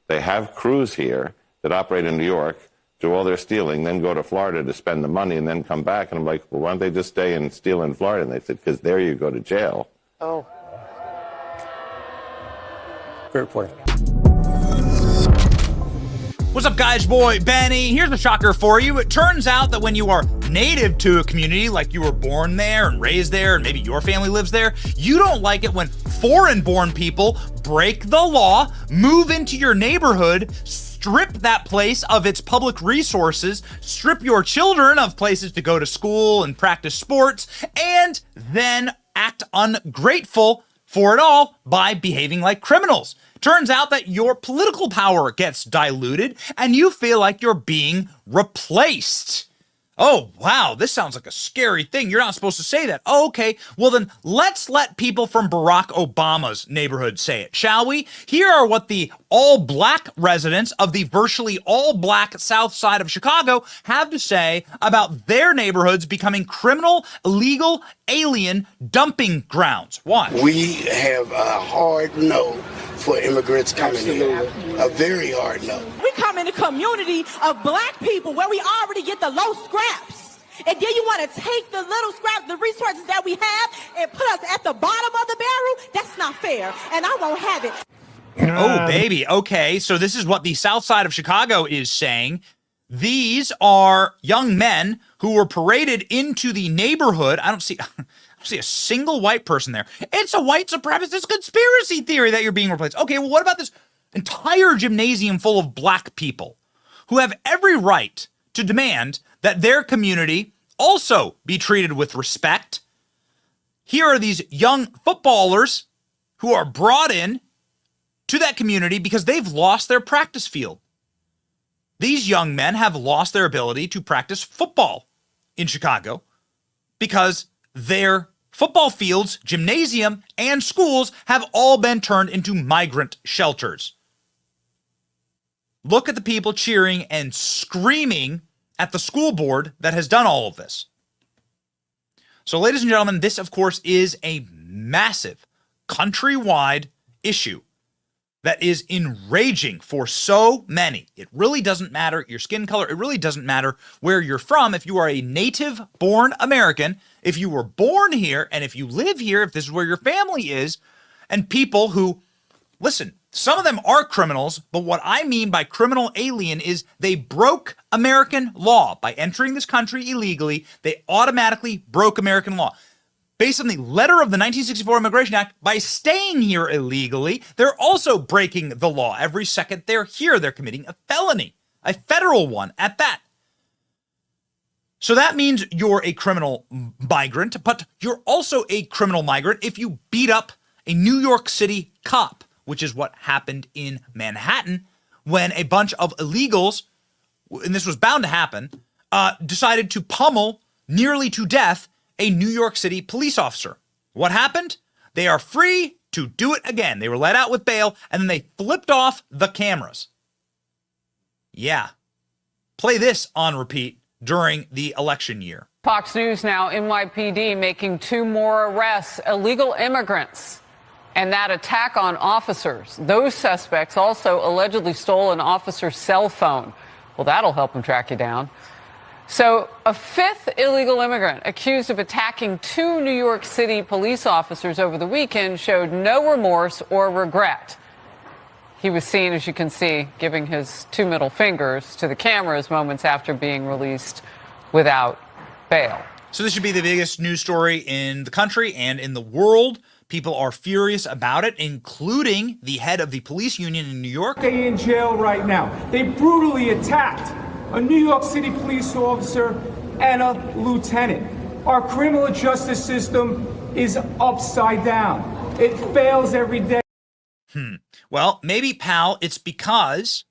They have crews here that operate in New York, do all their stealing, then go to Florida to spend the money and then come back. And I'm like, well, why don't they just stay and steal in Florida? And they said, because there you go to jail. Oh. Fair point. What's up, guys? Boy, Benny. Here's a shocker for you. It turns out that when you are native to a community, like you were born there and raised there, and maybe your family lives there, you don't like it when foreign-born people break the law, move into your neighborhood, strip that place of its public resources, strip your children of places to go to school and practice sports, and then act ungrateful for it all by behaving like criminals. Turns out that your political power gets diluted and you feel like you're being replaced. Oh, wow, this sounds like a scary thing. You're not supposed to say that. Oh, okay, well then let's let people from Barack Obama's neighborhood say it, shall we? Here are what the all-black residents of the virtually all-black south side of Chicago have to say about their neighborhoods becoming criminal, illegal, alien dumping grounds. Watch. We have a hard no for immigrants coming here. A very hard no. We come in a community of black people where we already get the low scraps. And then you want to take the little scraps, the resources that we have, and put us at the bottom of the barrel? That's not fair, and I won't have it. Oh, baby. Okay, so this is what the south side of Chicago is saying. These are young men who were paraded into the neighborhood. I don't see a single white person there. It's a white supremacist conspiracy theory that you're being replaced. Okay, well, what about this entire gymnasium full of black people who have every right to demand that their community also be treated with respect? Here are these young footballers who are brought in to that community because they've lost their practice field. These young men have lost their ability to practice football in Chicago because their football fields, gymnasium, and schools have all been turned into migrant shelters. Look at the people cheering and screaming at the school board that has done all of this. So, ladies and gentlemen, this, of course, is a massive countrywide issue that is enraging for so many. It really doesn't matter your skin color. It really doesn't matter where you're from. If you are a native-born American, if you were born here, and if you live here, if this is where your family is, and people who, listen, some of them are criminals, but what I mean by criminal alien is they broke American law. By entering this country illegally, they automatically broke American law. Based on the letter of the 1964 Immigration Act, by staying here illegally, they're also breaking the law. Every second they're here, they're committing a felony, a federal one at that. So that means you're a criminal migrant, but you're also a criminal migrant if you beat up a New York City cop, which is what happened in Manhattan when a bunch of illegals, and this was bound to happen, decided to pummel nearly to death a New York City police officer. What happened? They are free to do it again. They were let out with bail, and then they flipped off the cameras. Yeah. Play this on repeat during the election year. Fox News now, NYPD making 2 more arrests, illegal immigrants, and that attack on officers. Those suspects also allegedly stole an officer's cell phone. Well, that'll help them track you down. So a 5th illegal immigrant accused of attacking 2 New York City police officers over the weekend showed no remorse or regret. He was seen, as you can see, giving his 2 middle fingers to the cameras moments after being released without bail. So this should be the biggest news story in the country and in the world. People are furious about it, including the head of the police union in New York. They're in jail right now. They brutally attacked a New York City police officer and a lieutenant. Our criminal justice system is upside down. It fails every day. Well, maybe, pal, it's because,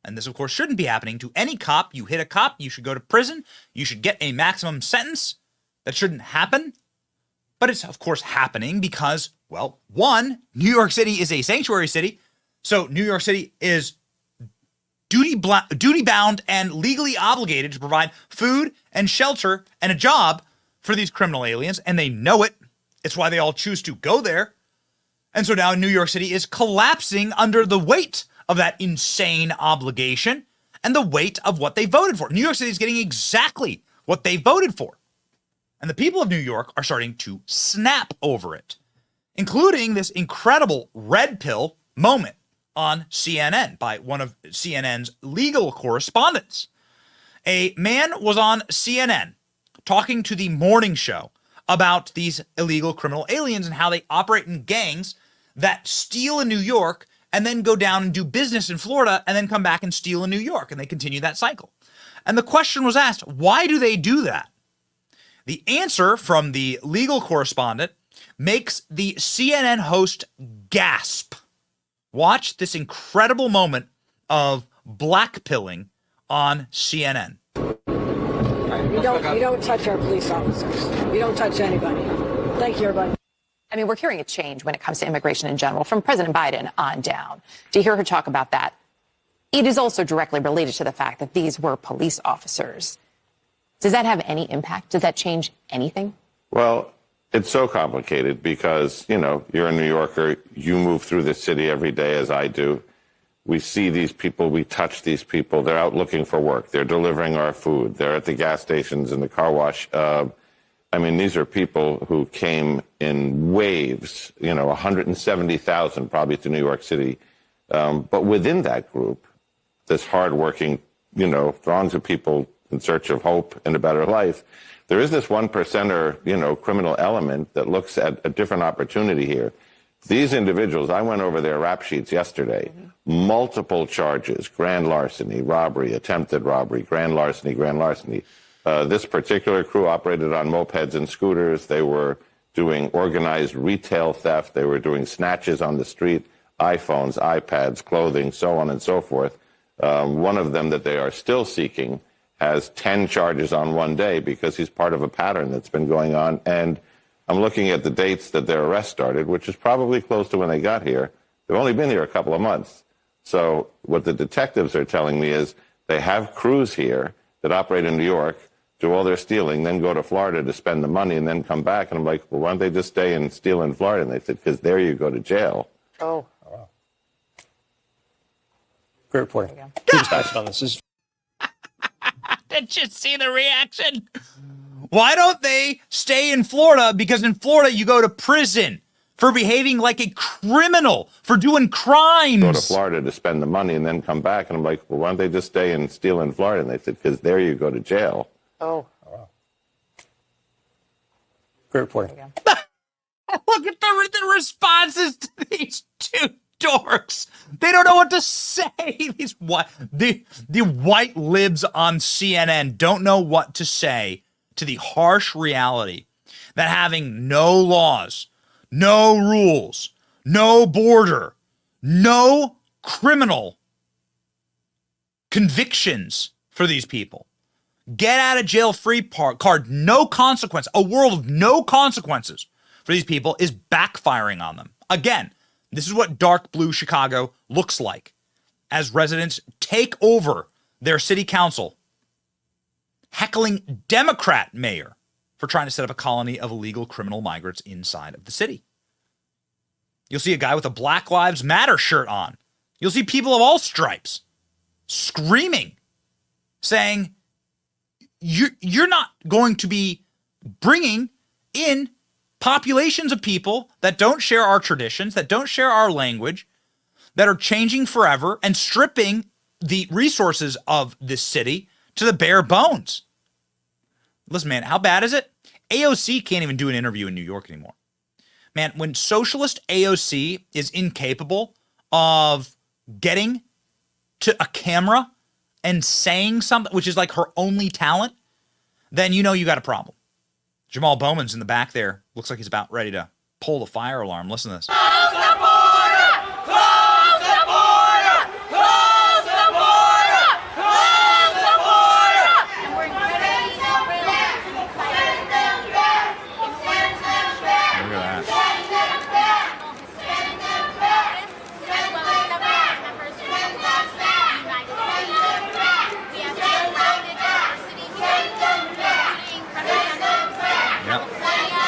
and this of course shouldn't be happening to any cop. You hit a cop, you should go to prison. You should get a maximum sentence. That shouldn't happen. But it's of course happening because, well, one, New York City is a sanctuary city. So New York City is duty-bound and legally obligated to provide food and shelter and a job for these criminal aliens, and they know it. It's why they all choose to go there. And so now New York City is collapsing under the weight of that insane obligation and the weight of what they voted for. New York City is getting exactly what they voted for. And the people of New York are starting to snap over it, including this incredible red pill moment on CNN by one of CNN's legal correspondents. A man was on CNN talking to the morning show about these illegal criminal aliens and how they operate in gangs that steal in New York and then go down and do business in Florida and then come back and steal in New York. And they continue that cycle. And the question was asked, why do they do that? The answer from the legal correspondent makes the CNN host gasp. Watch this incredible moment of blackpilling on CNN. You don't touch our police officers. You don't touch anybody. Thank you, everybody. I mean, we're hearing a change when it comes to immigration in general from President Biden on down. To hear her talk about that, it is also directly related to the fact that these were police officers. Does that have any impact? Does that change anything? Well, it's so complicated because, you're a New Yorker. You move through the city every day, as I do. We see these people. We touch these people. They're out looking for work. They're delivering our food. They're at the gas stations and the car wash. These are people who came in waves, 170,000 probably to New York City. But within that group, this hardworking, throngs of people in search of hope and a better life, there is this 1%er, criminal element that looks at a different opportunity here. These individuals, I went over their rap sheets yesterday, multiple charges, grand larceny, robbery, attempted robbery, grand larceny, grand larceny. This particular crew operated on mopeds and scooters. They were doing organized retail theft. They were doing snatches on the street, iPhones, iPads, clothing, so on and so forth. One of them that they are still seeking has 10 charges on one day because he's part of a pattern that's been going on. And I'm looking at the dates that their arrest started, which is probably close to when they got here. They've only been here a couple of months. So what the detectives are telling me is they have crews here that operate in New York, do all their stealing, then go to Florida to spend the money and then come back. And I'm like, well, why don't they just stay and steal in Florida? And they said, because there you go to jail. Oh. Wow. Great reporting. Keep us posted on this. Did you see the reaction? Why don't they stay in Florida? Because in Florida, you go to prison for behaving like a criminal, for doing crimes. Go to Florida to spend the money and then come back. And I'm like, well, why don't they just stay and steal in Florida? And they said, because there you go to jail. Oh. Wow. Great reporting. Look at the responses to these two dorks. They don't know what to say. The white libs on CNN don't know what to say to the harsh reality that having no laws, no rules, no border, no criminal convictions for these people, get out of jail free card, no consequence, a world of no consequences for these people is backfiring on them. Again, this is what dark blue Chicago looks like as residents take over their city council, heckling Democrat mayor for trying to set up a colony of illegal criminal migrants inside of the city. You'll see a guy with a Black Lives Matter shirt on. You'll see people of all stripes screaming, saying, you're not going to be bringing in populations of people that don't share our traditions, that don't share our language, that are changing forever and stripping the resources of this city to the bare bones. Listen, man, how bad is it? AOC can't even do an interview in New York anymore. Man, when socialist AOC is incapable of getting to a camera and saying something, which is like her only talent, then you know you got a problem. Jamal Bowman's in the back there. Looks like he's about ready to pull the fire alarm. Listen to this. Close the border! Close the border! Close the border! Close the border! And we're send them back! Send them back! Send them back! Look at that. Send them back! Send them back! Send them back! Send them back! Send them back! We have diversity. Send them back! Send them back! Yep.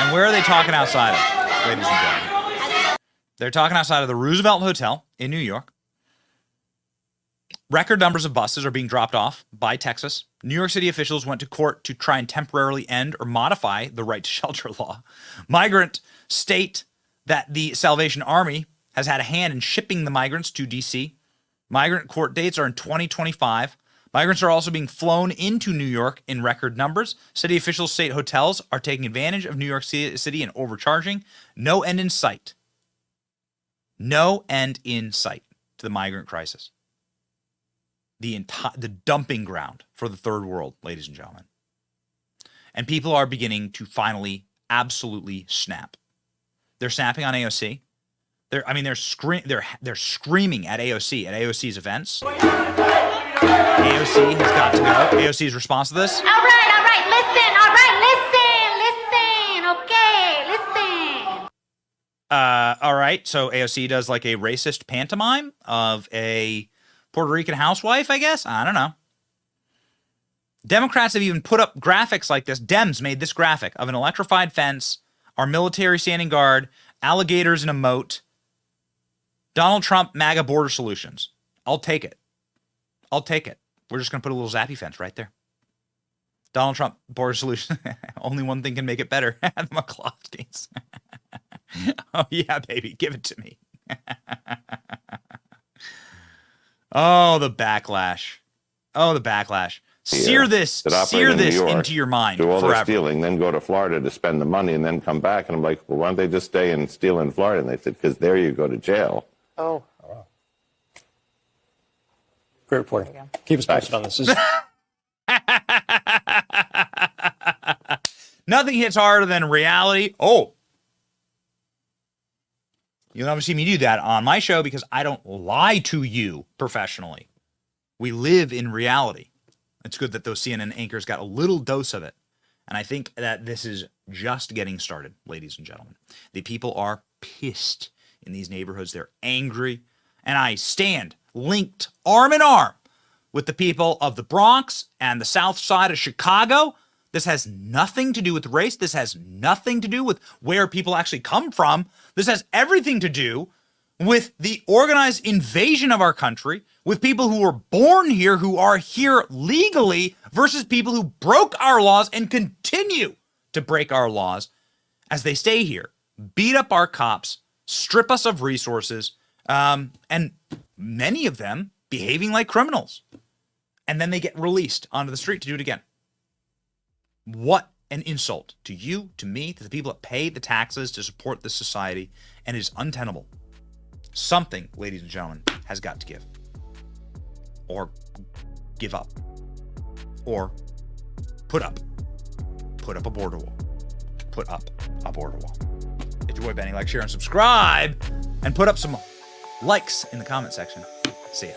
And where are they talking outside of, ladies and gentlemen? They're talking outside of the Roosevelt Hotel in New York. Record numbers of buses are being dropped off by Texas. New York City officials went to court to try and temporarily end or modify the right to shelter law. Migrant state that the Salvation Army has had a hand in shipping the migrants to D.C. Migrant court dates are in 2025. Migrants are also being flown into New York in record numbers. City officials state hotels are taking advantage of New York City and overcharging. No end in sight. No end in sight to the migrant crisis. The dumping ground for the third world, ladies and gentlemen. And people are beginning to finally absolutely snap. They're snapping on AOC. They're screaming at AOC at AOC's events. AOC has got to go. AOC's response to this. All right, listen. All right, listen. All right. So AOC does like a racist pantomime of a Puerto Rican housewife, I guess. I don't know. Democrats have even put up graphics like this. Dems made this graphic of an electrified fence, our military standing guard, alligators in a moat, Donald Trump, MAGA border solutions. I'll take it. I'll take it. We're just going to put a little zappy fence right there. Donald Trump, border solution. Only one thing can make it better. The McCloskeys. Oh, yeah, baby. Give it to me. Oh, the backlash. Oh, the backlash. Sear this into your mind do all forever. their stealing, then go to Florida to spend the money and then come back. And I'm like, well, why don't they just stay and steal in Florida? And they said, because there you go to jail. Oh, wow. Great reporting. Keep us posted on this. Nothing hits harder than reality. Oh. You'll never see me do that on my show because I don't lie to you professionally. We live in reality. It's good that those CNN anchors got a little dose of it. And I think that this is just getting started, ladies and gentlemen. The people are pissed in these neighborhoods. They're angry. And I stand linked arm in arm with the people of the Bronx and the South Side of Chicago. This has nothing to do with race. This has nothing to do with where people actually come from. This has everything to do with the organized invasion of our country, with people who were born here, who are here legally, versus people who broke our laws and continue to break our laws as they stay here, beat up our cops, strip us of resources, and many of them behaving like criminals. And then they get released onto the street to do it again. What an insult to you, to me, to the people that pay the taxes to support this society, and it is untenable. Something, ladies and gentlemen, has got to give. Or give up. Or put up. Put up a border wall. Put up a border wall. It's your boy Benny. Like, share, and subscribe. And put up some likes in the comment section. See ya.